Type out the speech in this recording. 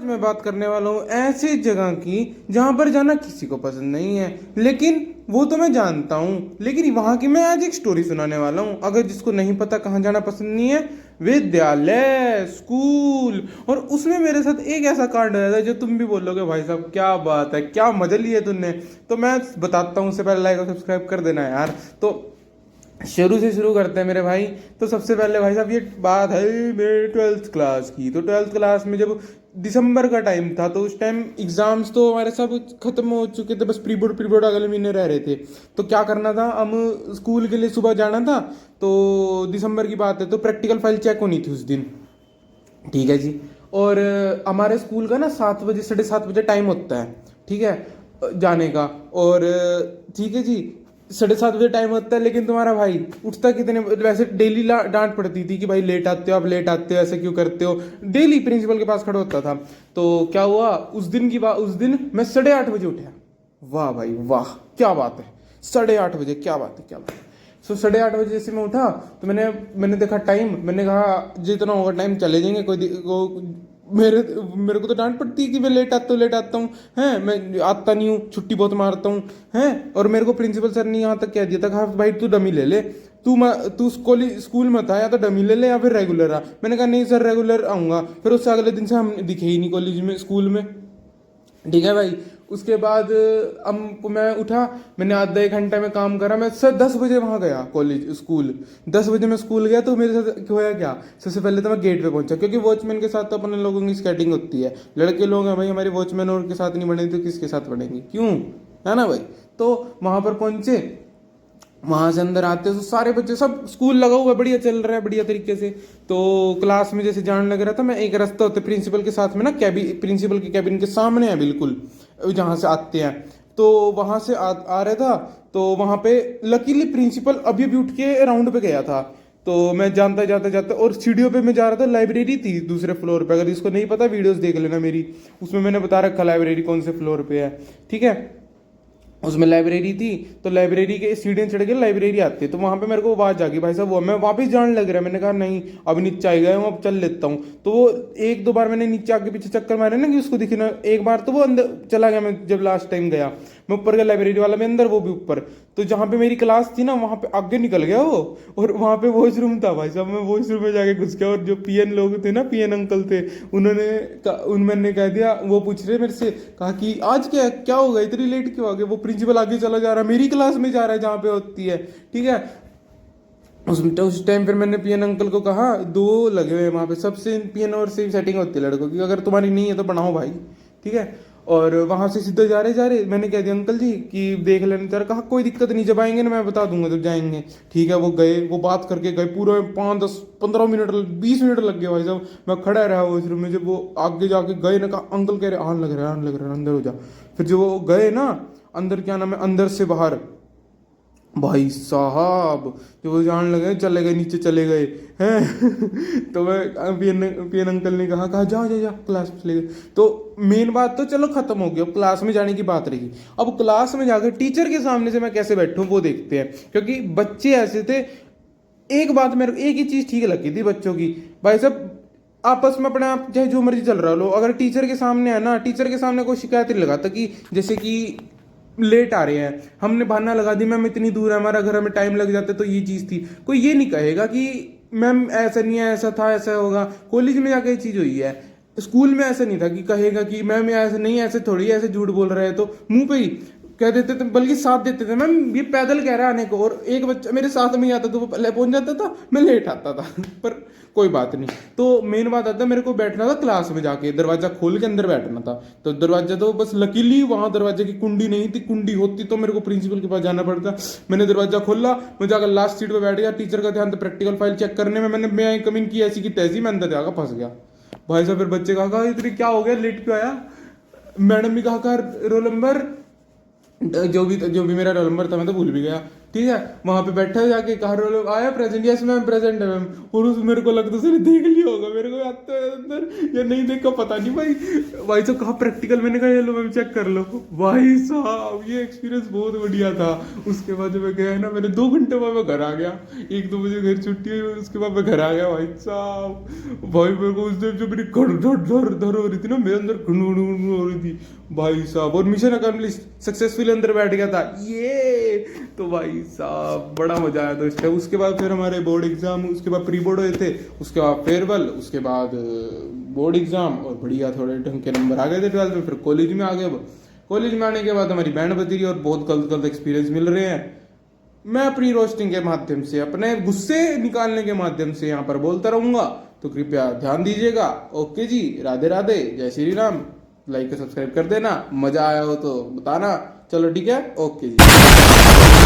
मैं बात करने वाला हूँ ऐसी जगह की जहां पर जाना किसी को पसंद नहीं है, लेकिन वो तो मैं जानता हूँ। लेकिन वहां की मैं आज एक स्टोरी सुनाने वाला हूँ। अगर जिसको नहीं पता कहाँ जाना पसंद नहीं है, विद्यालय, स्कूल। और उसमें मेरे साथ एक ऐसा कांड आया था जो तुम भी बोलोगे भाई साहब क्या बात है, क्या मजा लिया तुमने। तो मैं बताता हूँ, उससे पहले लाइक और सब्सक्राइब कर देना यार। तो शुरू से शुरू करते हैं मेरे भाई। तो सबसे पहले भाई साहब ये बात है मेरे ट्वेल्थ क्लास की। तो ट्वेल्थ क्लास में जब दिसंबर का टाइम था, तो उस टाइम एग्जाम्स तो हमारे सब खत्म हो चुके थे, बस प्री बोर्ड अगले महीने रह रहे थे। तो क्या करना था, हम स्कूल के लिए सुबह जाना था। तो दिसंबर की बात है, तो प्रैक्टिकल फाइल चेक होनी थी उस दिन। ठीक है जी। और हमारे स्कूल का ना 7 बजे 7:30 टाइम होता है, ठीक है, जाने का। और ठीक है जी, 7:30 टाइम होता है, लेकिन तुम्हारा भाई उठता कितने, वैसे डेली डांट पड़ती थी कि भाई लेट आते हो, आप लेट आते हो, ऐसे क्यों करते हो। डेली प्रिंसिपल के पास खड़ा होता था। तो क्या हुआ उस दिन की बात, उस दिन मैं 8:30 उठा। वाह भाई वाह, क्या बात है, 8:30 क्या बात है, क्या बात है। 8:30 जैसे मैं उठा, तो मैंने देखा टाइम, मैंने कहा जितना होगा टाइम चले जाएंगे, मेरे मेरे को तो डांट पड़ती है कि मैं लेट आता हूँ हैं, मैं आता नहीं हूँ, छुट्टी बहुत मारता हूँ हैं। और मेरे को प्रिंसिपल सर ने यहाँ तक कह दिया था, कहा भाई तू डमी ले ले, तू स्कूल में था, या तो डमी ले ले या फिर रेगुलर आ। मैंने कहा नहीं सर रेगुलर आऊँगा। फिर उससे अगले दिन से हम दिखे ही नहीं कॉलेज में, स्कूल में। ठीक है भाई। उसके बाद अब मैं उठा, मैंने आधा एक घंटा में काम करा, मैं सर 10 बजे वहाँ गया कॉलेज स्कूल। 10 बजे मैं स्कूल गया, तो मेरे साथ होया क्या, सबसे पहले तो मैं गेट पे पहुंचा, क्योंकि वॉचमैन के साथ तो अपने लोगों की स्केटिंग होती है। लड़के लोग हैं भाई हमारे, वॉचमैन और के साथ नहीं बनेंगे तो किसके साथ बनेंगे, क्यों, है ना भाई। तो वहाँ पर पहुंचे, वहां से अंदर आते तो सारे बच्चे, सब स्कूल लगा हुआ है, बढ़िया चल रहा है बढ़िया तरीके से। तो क्लास में जैसे जाने लग रहा था मैं, एक रास्ता होता है प्रिंसिपल के साथ में ना, कैबिन, प्रिंसिपल के कैबिन के सामने है बिल्कुल, जहाँ से आते हैं। तो वहां से आ रहा था। तो वहां पे लकीली प्रिंसिपल अभी भी उठ के राउंड पे गया था। तो मैं जानता जाता जाता, और सीढ़ियों पे मैं जा रहा था, लाइब्रेरी थी दूसरे फ्लोर पे, अगर इसको नहीं पता वीडियोस देख लेना मेरी, उसमें मैंने बता रखा लाइब्रेरी कौन से फ्लोर पे है। ठीक है, उसमें लाइब्रेरी थी। तो लाइब्रेरी के सीढ़ियाँ चढ़ के लाइब्रेरी आती है, तो वहाँ पे मेरे को आवाज़ आ गई भाई साहब, वो मैं वापस जाने लग रहा है। मैंने कहा नहीं अब नीचे आ गया हूँ, अब चल लेता हूँ। तो वो एक दो बार मैंने नीचे आके पीछे चक्कर मारे ना कि उसको दिखना, एक बार तो वो अंदर चला गया। मैं जब लास्ट टाइम गया, मैं ऊपर गया, लाइब्रेरी वाला में अंदर, वो भी ऊपर। तो जहाँ पे मेरी क्लास थी ना, वहाँ पे आगे निकल गया वो। और वहाँ पे वॉशरूम था भाई साहब, मैं वॉशरूम में जाके घुस गया। और जो पीएन लोग थे ना, पीएन अंकल थे, उनने कह दिया, वो पूछ रहे मेरे से, कहा कि आज क्या क्या हो गया, इतनी लेट क्यों आ गए। वो प्रिंसिपल आगे चला जा रहा है, मेरी क्लास में जा रहा है जहाँ पे होती है। ठीक है, उस टाइम फिर मैंने पीएन अंकल को कहा, दो लगे हुए हैं वहाँ पे, सबसे पीएन और से सेटिंग होती है लड़कों की, अगर तुम्हारी नहीं है तो बनाओ भाई। ठीक है। और वहां से सीधे जा रहे मैंने कह दिया अंकल जी कि देख लेने तेरा, कहा कोई दिक्कत नहीं, जब आएंगे ना मैं बता दूंगा जब जाएंगे। ठीक है, वो गए, वो बात करके गए, पूरे 5, 10, 15 मिनट 20 मिनट लग गए भाई साहब। मैं खड़ा रहा वॉशरूम में। जब वो आगे जाके गए ना, कहा अंकल कह रहे आने लग रहा है, अंदर हो जा। फिर जब वो गए ना अंदर, क्या नाम है, अंदर से बाहर, भाई साहब जो वो जान लगे, चले गए नीचे, चले गए हैं। तो मैं पीएन अंकल ने कहा जा जा जा क्लास में चले गए। तो मेन बात तो चलो खत्म हो गया, अब क्लास में जाने की बात रही। अब क्लास में जाकर टीचर के सामने से मैं कैसे बैठूं वो देखते हैं, क्योंकि बच्चे ऐसे थे। एक बात मेरे को, एक ही चीज ठीक लगी थी बच्चों की, भाई साहब आपस में अपने आप चाहे जो मर्जी चल रहा लो, अगर टीचर के सामने है ना, टीचर के सामने कोई शिकायत नहीं लगाता कि जैसे कि लेट आ रहे हैं, हमने बहाना लगा दी मैम इतनी दूर है हमारा घर, हमें टाइम लग जाता तो ये चीज़ थी। कोई ये नहीं कहेगा कि मैम ऐसा नहीं है, ऐसा था, ऐसा होगा। कॉलेज में जाकर ये चीज़ हुई है, स्कूल में ऐसा नहीं था कि कहेगा कि मैम ऐसा नहीं, ऐसे थोड़ी, ऐसे झूठ बोल रहे हैं, तो मुंह पे ही कह देते थे, बल्कि साथ देते थे, मैम ये पैदल कह रहा है आने को। और एक बच्चा मेरे साथ में ही आता तो वो पहले पहुंच जाता था, मैं लेट आता था। पर कोई बात नहीं। तो मेन बात आता, मेरे को बैठना था क्लास में जाके, दरवाजा खोल के अंदर बैठना था। तो दरवाजा तो बस लकीली वहां दरवाजे की कुंडी नहीं थी, कुंडी होती तो मेरे को प्रिंसिपल के पास जाना पड़ता। मैंने दरवाजा खोला, मैं जाकर लास्ट सीट पर बैठ गया। टीचर का ध्यान था प्रैक्टिकल फाइल चेक करने में, मैंने मैं कमिंग की ऐसी की तैसी, मैं अंदर जाकर फंस गया भाई साहब। फिर बच्चे कहा इतनी क्या हो गया, लेट क्यों आया। मैडम भी कहा रोल नंबर, जो भी मेरा रोल नंबर था मैं तो भूल भी गया। ठीक है, वहां पे बैठा जाके कार वाले आया प्रेजेंट, यस मैम प्रेजेंट है मैम, और उस मेरे को लगता है देख लिया होगा मेरे को आता है अंदर या नहीं देखा पता नहीं भाई। भाई साहब कहा प्रैक्टिकल, मैंने कहा ये लो मैम चेक कर लो। भाई साहब ये एक्सपीरियंस बहुत बढ़िया था। उसके बाद जब मैं गया ना, मैंने 2 घंटे बाद मैं घर आ गया, 1-2 बजे घर छुट्टी हुई, उसके बाद मैं घर आ गया। भाई साहब भाई मेरे को उस दिन जो मेरी धड़ धड़ धड़ धड़ हो रही थी ना, मेरे अंदर गुनगुन हो रही थी भाई साहब, और मिशन अकम्प्लिश सक्सेसफुल अंदर बैठ गया था ये। तो भाई साहब बड़ा मजा आया था इस टाइम। उसके बाद फिर हमारे बोर्ड एग्जाम, उसके बाद प्री बोर्ड हुए थे, उसके बाद फेयरवेल, उसके बाद बोर्ड एग्जाम, और बढ़िया थोड़े ढंग के नंबर आ गए थे 12th में। फिर कॉलेज में आ गए। कॉलेज में आने के बाद हमारी बैंड बज रही है और बहुत गलत गलत एक्सपीरियंस मिल रहे हैं। मैं अपनी रोस्टिंग के माध्यम से, अपने गुस्से निकालने के माध्यम से यहाँ पर बोलता रहूंगा, तो कृपया ध्यान दीजिएगा। ओके जी, राधे राधे, जय श्री राम। लाइक और सब्सक्राइब कर देना, मजा आया हो तो बताना। चलो ठीक है, ओके जी।